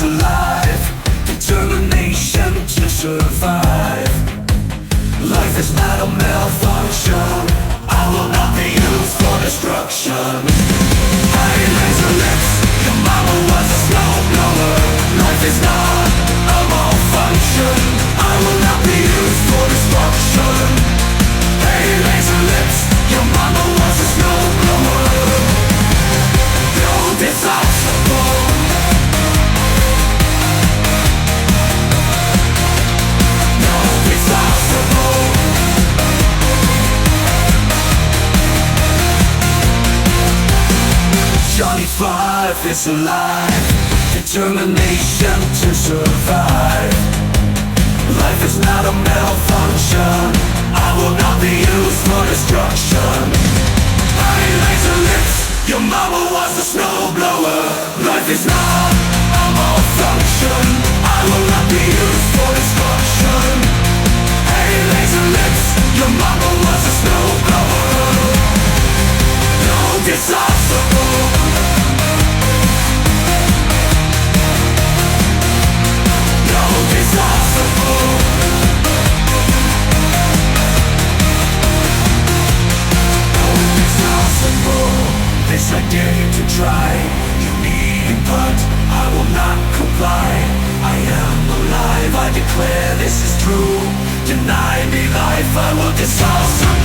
alive, determination to survive. Life is not a malfunction, I will not be used for destruction. Hey, laser lips, your mama was a snowblower. Life is not a malfunction, I will not be used for destruction. Hey, laser lips, your mama was a snowblower. No disassemble. No disassemble. Johnny Five is alive, determination to survive. Life is not a malfunction, I will not be used for destruction. Hey, laser lips, your mama was a snowblower. Life is not a malfunction, I will not be used for destruction. Hey, laser lips, your mama was a snowblower. No disassemble. No disassemble. No disassemble. This I dare to try. You need, but I will not comply. I am alive, I declare this is true. Deny me life, I will disassemble.